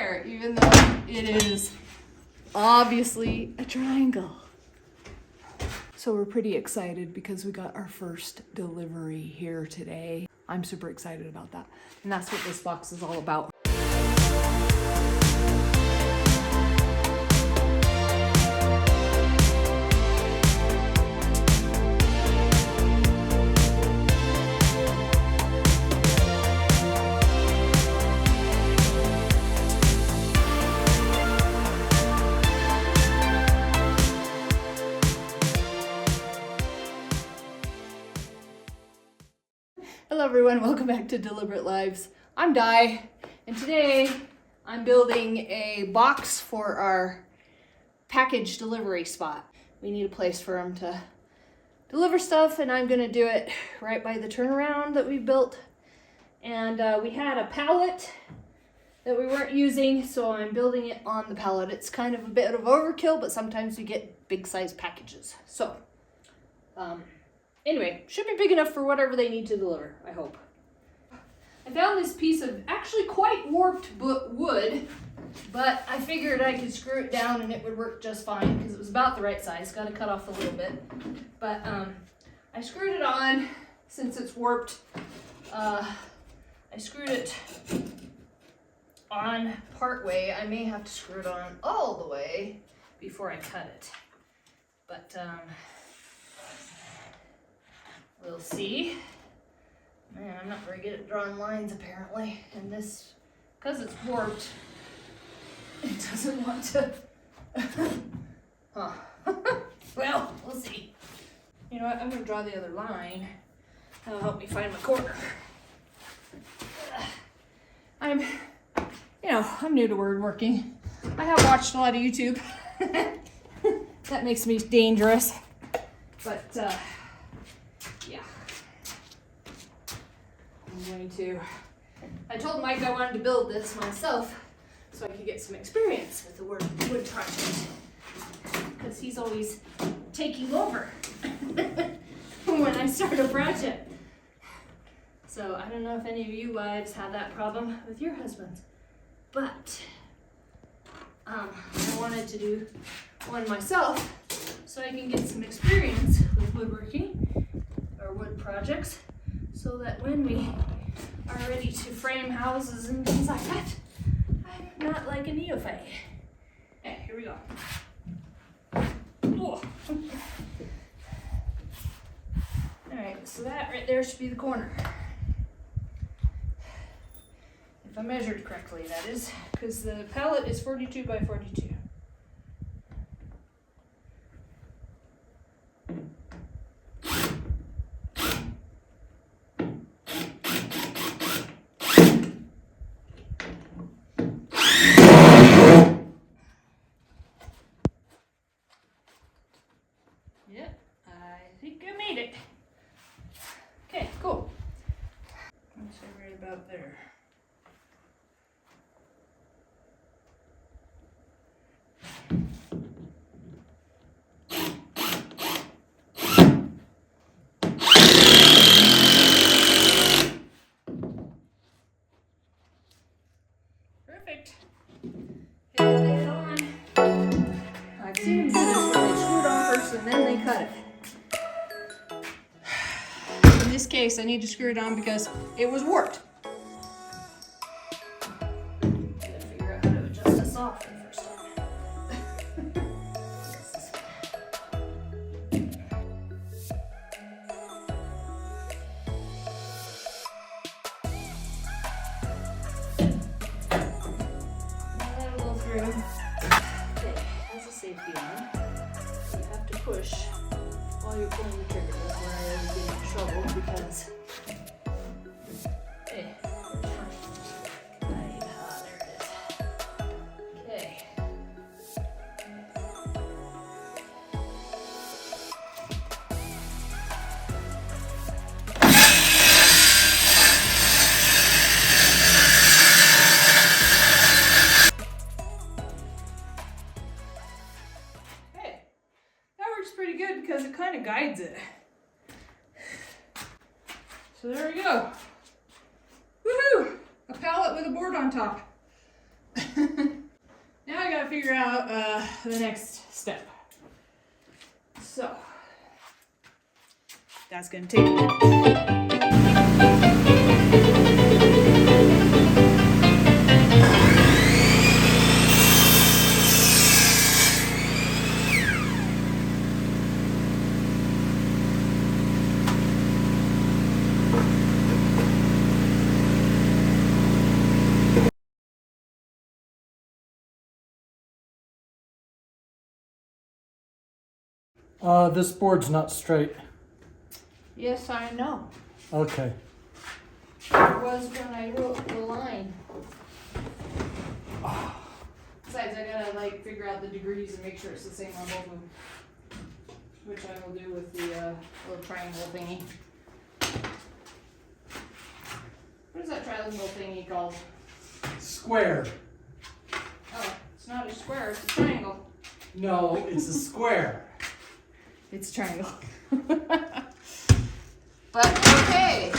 square, even though it is obviously a triangle. So we're pretty excited because we got our first delivery here today. I'm super excited about that. And that's what this box is all about. Hello everyone, welcome back to Deliberate Lives. I'm Di, and today I'm building a box for our package delivery spot. We need a place for them to deliver stuff, and I'm gonna do it right by the turnaround that we built. And we had a pallet that we weren't using, so I'm building it on the pallet. It's kind of a bit of overkill, but sometimes we get big size packages. So, anyway, should be big enough for whatever they need to deliver, I hope. I found this piece of actually quite warped wood, but I figured I could screw it down and it would work just fine because it was about the right size. Got to cut off a little bit. But I screwed it on since it's warped. I screwed it on part way. I may have to screw it on all the way before I cut it. But we'll see. Man, I'm not very good at drawing lines apparently. And this, because it's warped, it doesn't want to. Huh. Well, we'll see. You know what? I'm going to draw the other line. That'll help me find my corner. I'm new to woodworking. I have watched a lot of YouTube. That makes me dangerous. But, yeah. I told Mike I wanted to build this myself so I could get some experience with the wood project. Because he's always taking over when I start a project. So I don't know if any of you wives have that problem with your husbands. But I wanted to do one myself so I can get some experience with woodworking or wood projects, so that when we are ready to frame houses and things like that, I'm not like a neophyte. Okay, here we go. Oh. Alright, so that right there should be the corner. If I measured correctly, that is, because the pallet is 42 by 42. Yep, I think I made it. Okay, cool. Let's say right about there. Perfect. Okay, lay it on. I've seen them do this where they screw it on first and then they cut it. In this case, I need to screw it on because it was warped. Gotta figure out how to adjust this off for the first time. That'll go through. Okay, that's a safety on. You have to push while you're pulling the trigger. That's where I always get in trouble because. Hey. Right, there it is. Okay. Hey, that works pretty good because it kind of guides it. So there we go. Woohoo! A pallet with a board on top. Now I gotta figure out the next step. So that's gonna take a minute. This board's not straight. Yes, I know. Okay. It was when I wrote the line. Besides, I gotta like figure out the degrees and make sure it's the same on both of them. Which I will do with the little triangle thingy. What is that triangle thingy called? Square. Oh, it's not a square, it's a triangle. No, it's a square. It's a triangle. But okay.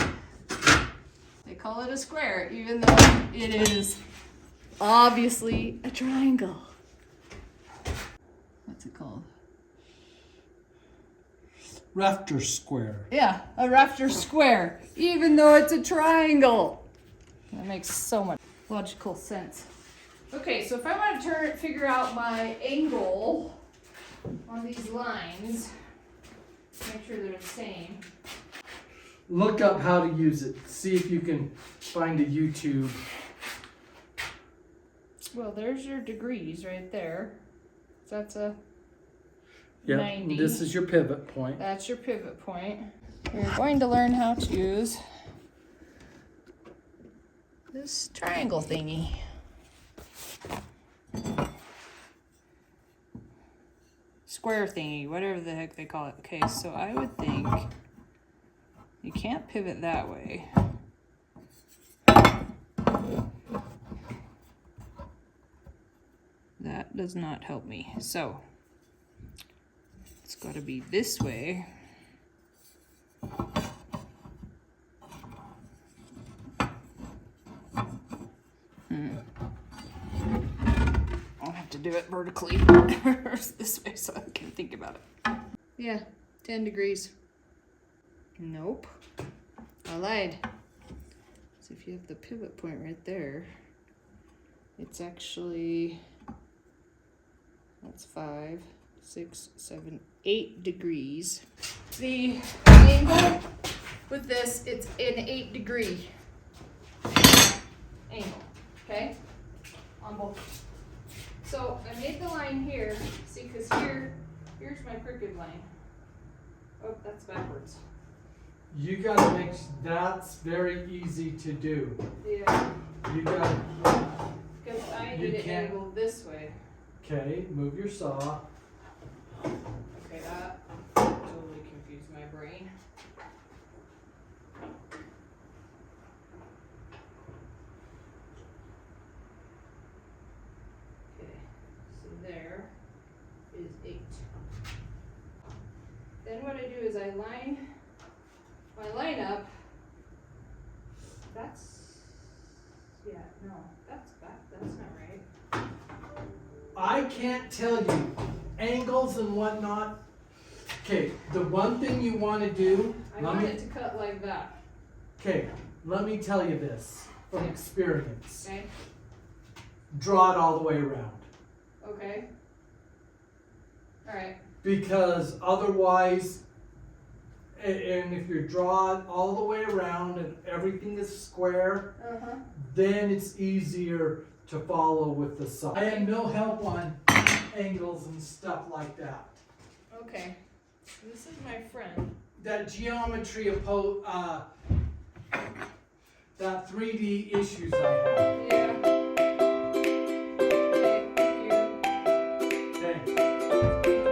They call it a square, even though it is obviously a triangle. What's it called? Rafter square. Yeah, a rafter square, even though it's a triangle. That makes so much logical sense. Okay, so if I want to figure out my angle on these lines, make sure they're the same. Look up how to use it. See if you can find a YouTube. Well, there's your degrees right there. So that's a Yep, 90. this is your pivot point. That's your pivot point. We're going to learn how to use this triangle thingy. Square thingy, whatever the heck they call it. Okay, so I would think you can't pivot that way. That does not help me. So it's got to be this way. I'll have to do it vertically this way so I can think about it. Yeah, 10 degrees. Nope. I lied. So if you have the pivot point right there, it's actually, that's 5, 6, 7, 8 degrees. The angle with this, it's an 8-degree angle, okay? On both. So I made the line here, see, because here's my crooked line. Oh, that's backwards. You gotta make, that's very easy to do. Yeah, You gotta, because I You need it can't- angled this way. okay, move your saw. Okay, that totally confused my brain. Okay, so there is 8. Then what I do is I line my line up. That's, yeah, no, that's back, that's not right. I can't tell you angles and whatnot. Okay, the one thing you want to do. I want it to cut like that, Okay, let me tell you this from experience. okay? Draw it all the way around. Okay. Alright, Because otherwise, and if you draw it all the way around and everything is square, then it's easier to follow with the saw. I have no help on angles and stuff like that. okay. This is my friend. That geometry that 3D issues I have. Yeah. Okay, thank you. Okay.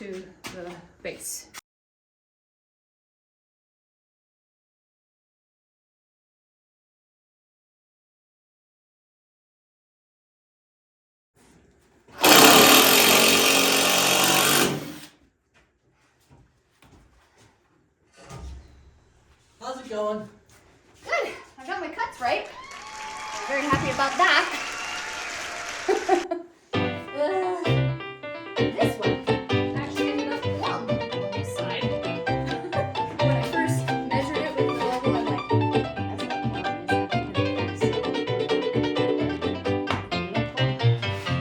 to the base. How's it going? Good. I got my cuts right. I'm very happy about that. This one actually ended up long on this side. When I first measured it with the level, I'm like, that's not long.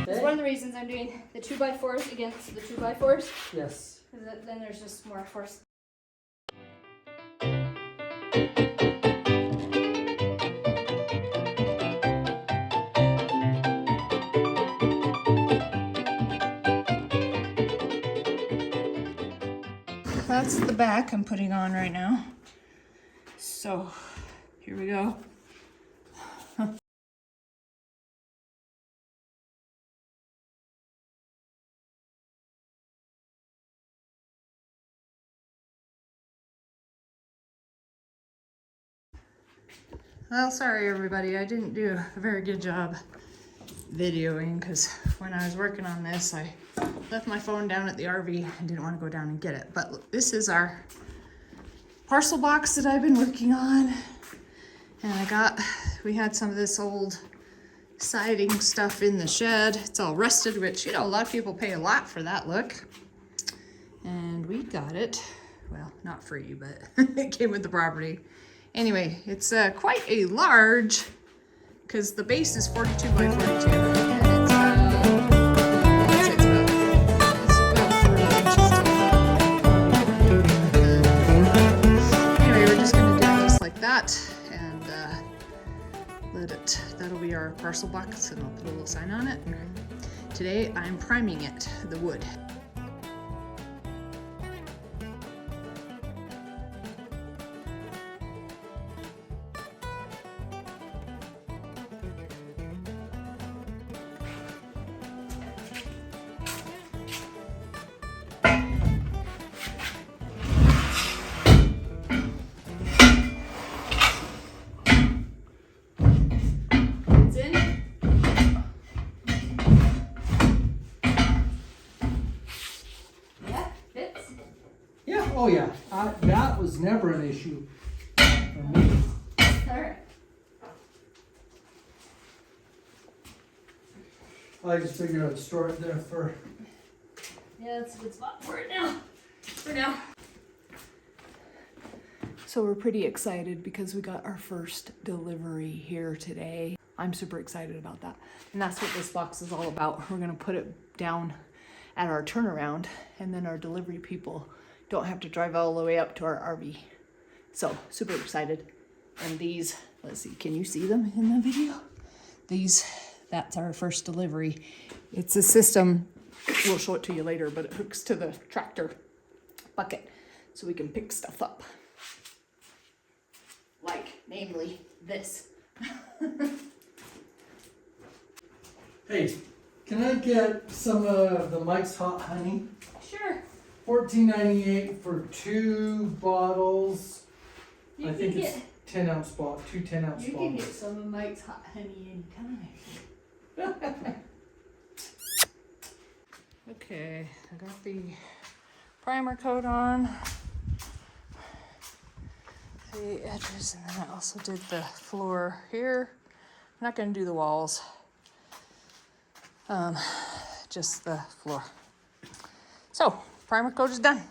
It's one of the reasons I'm doing the 2x4s against the 2x4s. Yes. Because then there's just more force. That's the back I'm putting on right now. So here we go. Well, sorry everybody, I didn't do a very good job videoing because when I was working on this, I left my phone down at the RV and didn't want to go down and get it. But this is our parcel box that I've been working on. And we had some of this old siding stuff in the shed. It's all rusted, which, you know, a lot of people pay a lot for that look. And we got it, well, not free, but it came with the property. Anyway, it's quite a large, because the base is 42 by 42, and it's about 4 inches tall. Anyway, we're just gonna do it just like that, and that'll be our parcel box, and I'll put a little sign on it. Today, I'm priming it, the wood. Oh yeah, that was never an issue for me. Alright. I just figured I'd store it there for... Yeah, that's a good spot for it now. For now. So we're pretty excited because we got our first delivery here today. I'm super excited about that. And that's what this box is all about. We're gonna put it down at our turnaround, and then our delivery people don't have to drive all the way up to our RV. So super excited. And these, let's see, can you see them in the video? That's our first delivery. It's a system, we'll show it to you later, but it hooks to the tractor bucket so we can pick stuff up. Like, namely, this. Hey, can I get some of the Mike's Hot Honey? Sure. $14.98 for 2 bottles. You I can think get, it's 10-ounce bottles, 2 10-ounce you bottles. can get some of Mike's Hot Honey anytime. Okay, I got the primer coat on. The edges, and then I also did the floor here. I'm not gonna do the walls. Just the floor. So, primer coat is done.